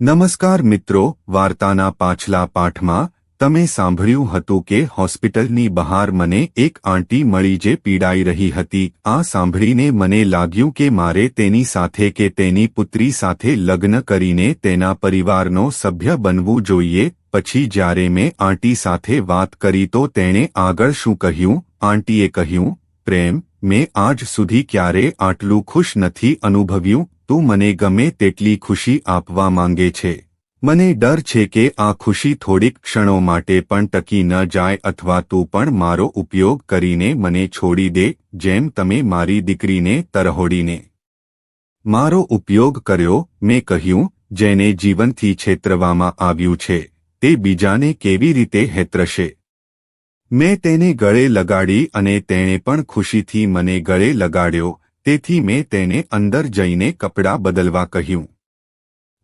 નમસ્કાર મિત્રો, વાર્તાના પાછલા પાઠમાં તમે સાંભળ્યું હતું કે હોસ્પિટલની બહાર મને એક આંટી મળી જે પીડાઈ રહી હતી. આ સાંભળીને મને લાગ્યું કે મારે તેની સાથે કે તેની પુત્રી સાથે લગ્ન કરીને તેના પરિવારનો સભ્ય બનવું જોઈએ. પછી જ્યારે મેં આંટી સાથે વાત કરી તો તેણે આગળ શું કહ્યું? આંટીએ કહ્યું, પ્રેમ, મેં આજ સુધી ક્યારે આટલું ખુશ નથી અનુભવ્યું. તું મને ગમે તેટલી ખુશી આપવા માંગે છે. મને ડર છે કે આ ખુશી થોડીક ક્ષણો માટે પણ ટકી ન જાય અથવા તું પણ મારો ઉપયોગ કરીને મને છોડી દે, જેમ તમે મારી દીકરીને તરહોડીને મારો ઉપયોગ કર્યો. મેં કહ્યું, જેને જીવનથી છેતરવામાં આવ્યું છે તે બીજાને કેવી રીતે હેતરશે? મેં તેને ગળે લગાડી અને તેણે પણ ખુશીથી મને ગળે લગાડ્યો. તેથી મેં તેને અંદર જઈને કપડાં બદલવા કહ્યું.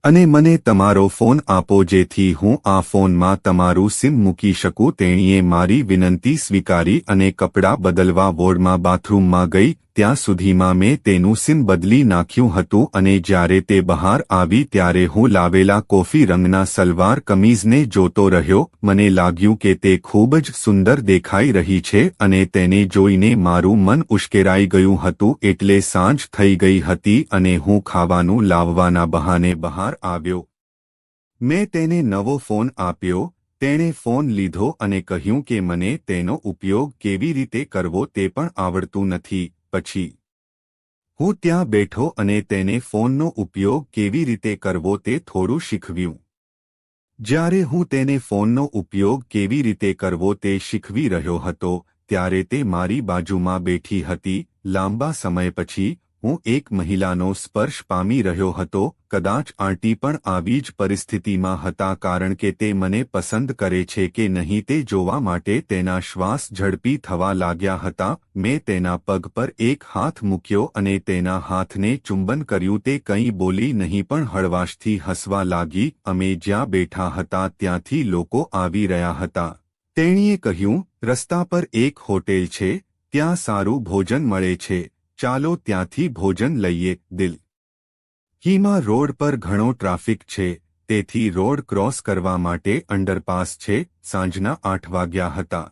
અને મને તમારો ફોન આપો જેથી હું આ ફોનમાં તમારું સિમ મૂકી શકું. તેણીએ મારી વિનંતી સ્વીકારી અને કપડાં બદલવા વોર્ડમાં બાથરૂમમાં ગઈ. ત્યાં સુધીમાં મેં તેનું સિમ બદલી નાખ્યું હતું અને જ્યારે તે બહાર આવી ત્યારે હું લાવેલા કોફી રંગના સલવાર કમીઝને જોતો રહ્યો. મને લાગ્યું કે તે ખૂબ જ સુંદર દેખાઈ રહી છે અને તેને જોઈને મારું મન ઉશ્કેરાઈ ગયું હતું. એટલે સાંજ થઈ ગઈ હતી અને હું ખાવાનું લાવવાના બહાને બહાર આવ્યો. મેં તેને નવો ફોન આપ્યો. તેણે ફોન લીધો અને કહ્યું કે મને તેનો ઉપયોગ કેવી રીતે કરવો તે પણ આવડતું નથી. પછી હું ત્યાં બેઠો અને તેને ફોનનો ઉપયોગ કેવી રીતે કરવો તે થોડું શીખવ્યું. જ્યારે હું તેને ફોનનો ઉપયોગ કેવી રીતે કરવો તે શીખવી રહ્યો હતો ત્યારે તે મારી બાજુમાં બેઠી હતી. લાંબા સમય પછી હું એક મહિલાનો સ્પર્શ પામી રહ્યો હતો. કદાચ આંટી પણ આવી જ પરિસ્થિતિમાં હતા કારણ કે તે મને પસંદ કરે છે કે નહીં તે જોવા માટે તેના શ્વાસ ઝડપી થવા લાગ્યા હતા. મેં તેના પગ પર એક હાથ મૂક્યો અને તેના હાથને ચુંબન કર્યું. તે કંઈ બોલી નહીં પણ હળવાશથી હસવા લાગી. અમે જ્યાં બેઠા હતા ત્યાંથી લોકો આવી રહ્યા હતા. તેણીએ કહ્યું, રસ્તા પર એક હોટેલ છે, ત્યાં સારું ભોજન મળે છે, ચાલો ત્યાંથી ભોજન લઈએ. દિલ્હીમાં રોડ પર ઘણો ટ્રાફિક છે, તેથી રોડ ક્રોસ કરવા માટે અંડરપાસ છે. સાંજના 8 વાગ્યા હતા.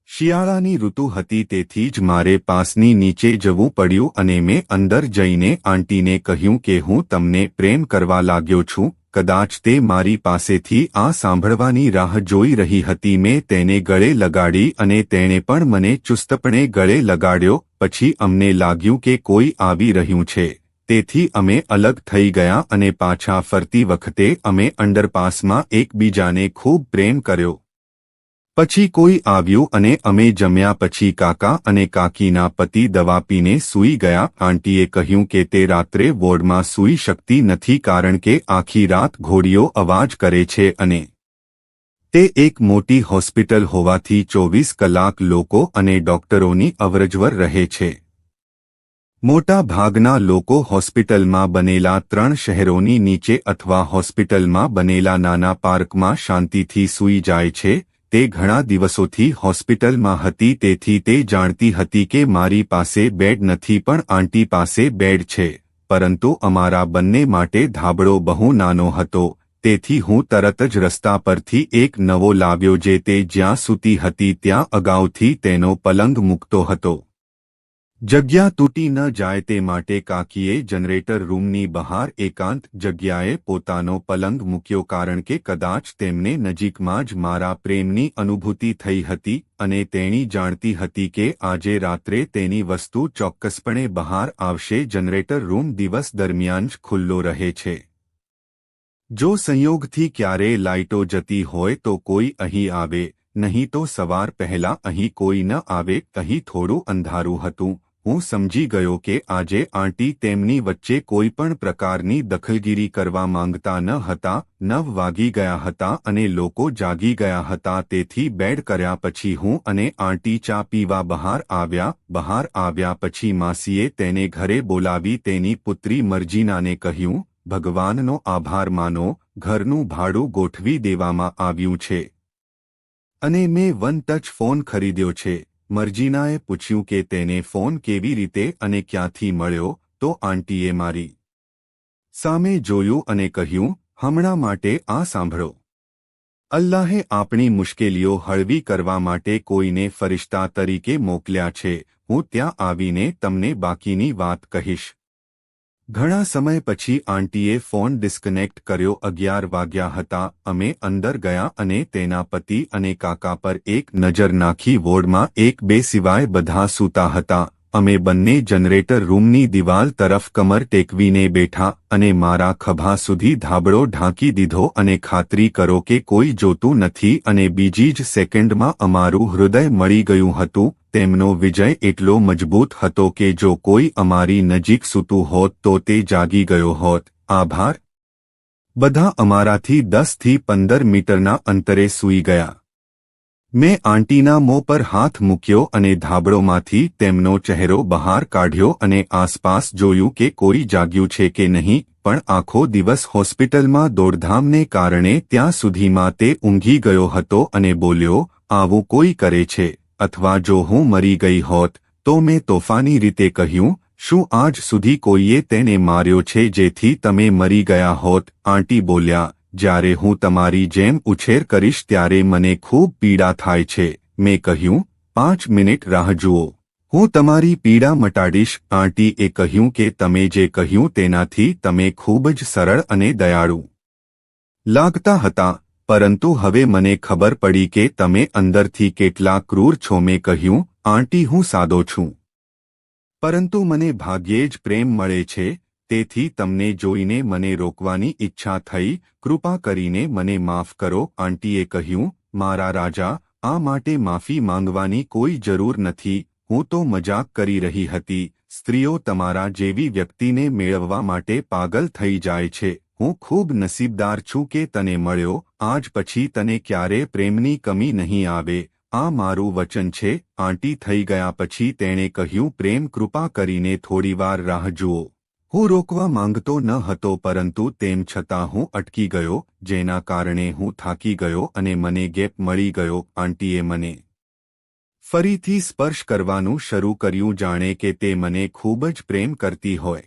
શિયાળાની ઋતુ હતી તેથી જ મારે પાસની નીચે જવું પડ્યું અને મેં અંદર જઈને આંટીને કહ્યું કે હું તમને પ્રેમ કરવા લાગ્યો છું. કદાચ તે મારી પાસેથી આ સાંભળવાની રાહ જોઈ રહી હતી. મેં તેને ગળે લગાડી અને તેણે પણ મને ચુસ્તપણે ગળે લગાડ્યો. પછી અમને લાગ્યું કે કોઈ આવી રહ્યું છે, તેથી અમે અલગ થઈ ગયા અને પાછા ફરતી વખતે અમે અંડરપાસમાં એકબીજાને ખૂબ પ્રેમ કર્યો. પછી કોઈ આવ્યું અને અમે જમ્યા પછી કાકા અને કાકીના પતિ દવા પીને સૂઈ ગયા. આંટીએ કહ્યું કે તે રાત્રે વોર્ડમાં સૂઈ શકતી નથી કારણ કે આખી રાત ઘોડીઓ અવાજ કરે છે અને તે એક મોટી હોસ્પિટલ હોવાથી 24 કલાક લોકો અને ડોક્ટરોની અવરજવર રહે છે. મોટા ભાગના લોકો હોસ્પિટલમાં બનેલા 3 શહેરોની નીચે અથવા હોસ્પિટલમાં બનેલા નાના પાર્કમાં શાંતિથી સૂઈ જાય છે. તે ઘણા દિવસોથી હોસ્પિટલમાં હતી તેથી તે જાણતી હતી કે મારી પાસે બેડ નથી પણ આંટી પાસે બેડ છે. પરંતુ અમારા બંને માટે ધાબળો બહુ નાનો હતો. તેથી હું તરત જ રસ્તા પરથી એક નવો લાવ્યો જે તે જ્યાં સૂતી હતી ત્યાં અગાઉથી તેનો પલંગ મૂકતો હતો. જગ્યા તૂટી ન જાય તે માટે કાકીએ જનરેટર રૂમની બહાર એકાંત જગ્યાએ પોતાનો પલંગ મૂક્યો કારણ કે કદાચ તેમને નજીકમાં જ મારા પ્રેમની અનુભૂતિ થઈ હતી અને તેણી જાણતી હતી કે આજે રાત્રે તેની વસ્તુ ચોક્કસપણે બહાર આવશે. જનરેટર રૂમ દિવસ દરમિયાન જ ખુલ્લો રહે છે. જો સંયોગથી ક્યારેય લાઇટો જતી હોય તો કોઈ અહીં આવે, નહીં તો સવાર પહેલા અહીં કોઈ ન આવે. અહીં થોડું અંધારું હતું. હું સમજી ગયો કે આજે આંટી તેમની વચ્ચે કોઈ પણ પ્રકારની દખલગીરી કરવા માંગતા ન હતા. 9 વાગી ગયા હતા અને લોકો જાગી ગયા હતા. તેથી બેડ કર્યા પછી હું અને આંટી ચા પીવા બહાર આવ્યા. બહાર આવ્યા પછી માસીએ તેને ઘરે બોલાવી તેની પુત્રી મર્જીનાને કહ્યું, ભગવાનનો આભાર માનો, ઘરનું ભાડું ગોઠવી દેવામાં આવ્યું છે અને મેં વન ટચ ફોન ખરીદ્યો છે. મર્જીનાએ પૂછ્યું કે તેને ફોન કેવી રીતે અને ક્યાંથી મળ્યો તો આંટીએ મારી સામે જોયું અને કહ્યું, હમણાં માટે આ સાંભળો. અલ્લાહે આપણી મુશ્કેલીઓ હળવી કરવા માટે કોઈને ફરિશ્તા તરીકે મોકલ્યા છે. હું ત્યાં આવીને તમને બાકીની વાત કહીશ. ઘણા સમય પછી આંટીએ ફોન ડિસ્કનેક્ટ કર્યો. 11 વાગ્યા હતા. અમે અંદર ગયા અને તેના પતિ અને કાકા પર એક નજર નાખી. વોર્ડમાં એક બે સિવાય બધા સૂતા હતા. અમે બંને જનરેટર રૂમની દિવાલ તરફ કમર ટેકવીને બેઠા અને મારા ખભા સુધી ધાબળો ઢાંકી દીધો અને ખાતરી કરો કે કોઈ જોતું નથી અને બીજી જ સેકન્ડમાં અમારું હૃદય મળી ગયું હતું. તેમનો વિજય એટલો મજબૂત હતો કે જો કોઈ અમારી નજીક સૂતું હોત તો તે જાગી ગયો હોત. આભાર. બધા અમારાથી 10 થી 15 મીટરના અંતરે સૂઈ ગયા. મેં આંટીના મોં પર હાથ મૂક્યો અને ધાબળોમાંથી તેમનો ચહેરો બહાર કાઢ્યો અને આસપાસ જોયું કે કોઈ જાગ્યું છે કે નહીં. પણ આખો દિવસ હોસ્પિટલમાં દોડધામને કારણે ત્યાં સુધીમાં તે ઊંઘી ગયો હતો અને બોલ્યો, આવું કોઈ કરે છે? અથવા જો હું મરી ગઈ હોત તો મેં તોફાની રીતે કહ્યું, શું આજ સુધી કોઈએ તેને માર્યો છે જેથી તમે મરી ગયા હોત? આંટી બોલ્યા, જ્યારે હું તમારી જેમ ઉછેર કરીશ ત્યારે મને ખૂબ પીડા થાય છે. મેં કહ્યું, 5 મિનિટ રાહ જુઓ, હું તમારી પીડા મટાડીશ. આંટીએ કહ્યું કે તમે જે કહ્યું તેનાથી તમે ખૂબ જ સરળ અને દયાળુ લાગતા હતા, પરંતુ હવે મને ખબર પડી કે તમે અંદરથી કેટલા ક્રૂર છો. મેં કહ્યું, આંટી હું સાદો છું, પરંતુ મને ભાગ્યે જ પ્રેમ મળે છે. તેથી તમને જોઈને મને રોકવાની ઈચ્છા થઈ. કૃપા કરીને મને માફ કરો. આંટીએ કહ્યું, મારા રાજા, આ માટે માફી માંગવાની કોઈ જરૂર નથી. હું તો મજાક કરી રહી હતી. સ્ત્રીઓ તમારા જેવી વ્યક્તિને મેળવવા માટે પાગલ થઈ જાય છે. હું ખૂબ નસીબદાર છું કે તને મળ્યો. આજ પછી તને ક્યારે પ્રેમની કમી નહીં આવે. આ મારું વચન છે. આંટી થઈ ગયા પછી તેણે કહ્યું, પ્રેમ, કૃપા કરીને થોડીવાર રાહ જુઓ. હું રોકવા માંગતો ન હતો, પરંતુ તેમ છતાં હું અટકી ગયો, જેના કારણે હું થાકી ગયો અને મને ગેપ મળી ગયો. આંટીએ મને ફરીથી સ્પર્શ કરવાનું શરૂ કર્યું, જાણે કે તે મને ખૂબ જ પ્રેમ કરતી હોય.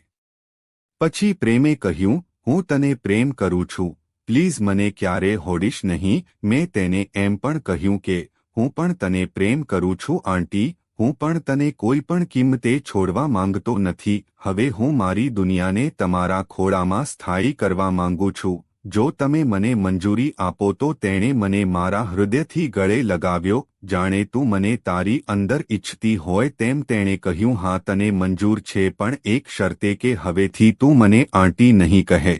પછી પ્રેમે કહ્યું, હું તને પ્રેમ કરું છું, પ્લીઝ મને ક્યારે હોડીશ નહીં. મેં તેને એમ પણ કહ્યું કે હું પણ તને પ્રેમ કરું છું આંટી. હું પણ તને કોઈ પણ કિંમતે છોડવા માંગતો નથી. હવે હું મારી દુનિયાને તમારા ખોળામાં સ્થાયી કરવા માંગુ છું. જો તમે મને મંજૂરી આપો તો. તેણે મને મારા હૃદયથી ગળે લગાવ્યો, જાણે તું મને તારી અંદર ઈચ્છતી હોય તેમ. તેણે કહ્યું, હા, તને મંજૂર છે, પણ એક શરતે કે હવેથી તું મને આંટી નહીં કહે.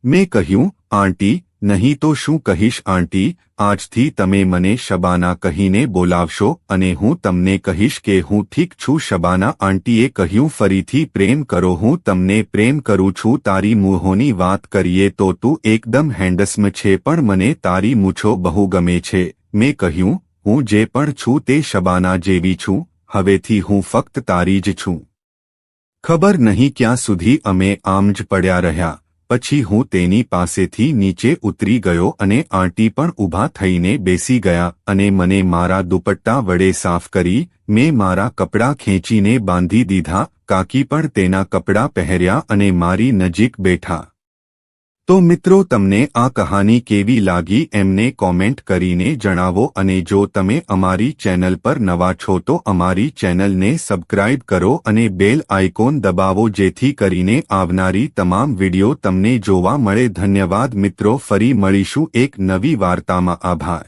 મેં કહ્યું, આંટી નહીં તો શું કહીશ? આંટી, આજથી તમે મને શબાના કહીને બોલાવશો અને હું તમને કહીશ કે હું ઠીક છું શબાના. આંટીએ કહ્યું, ફરીથી પ્રેમ કરો. હું તમને પ્રેમ કરું છું. તારી મૂંહોની વાત કરીએ તો તું એકદમ હેન્ડસમ છે, પણ મને તારી મૂછો બહુ ગમે છે. મેં કહ્યું, હું જે પણ છું તે શબાના જેવી છું. હવેથી હું ફક્ત તારી જ છું. ખબર નહીં ક્યાં સુધી અમે આમ જ પડ્યા રહ્યા. પછી હું તેની પાસેથી નીચે ઉતરી ગયો અને આંટી પણ ઊભા થઈને બેસી ગયા અને મને મારા દુપટ્ટા વડે સાફ કરી. મેં મારા કપડાં ખેંચીને બાંધી દીધા. કાકી પણ તેના કપડાં પહેર્યા અને મારી નજીક બેઠા. તો મિત્રો, તમને આ કહાની કેવી લાગી એમને કોમેન્ટ કરીને જણાવો અને જો તમે અમારી ચેનલ પર નવા છો તો અમારી ચેનલને સબસ્ક્રાઇબ કરો અને બેલ આઇકોન દબાવો, જેથી કરીને આવનારી તમામ વિડિયો તમને જોવા મળે. ધન્યવાદ મિત્રો, ફરી મળીશું એક નવી વાર્તામાં. આભાર.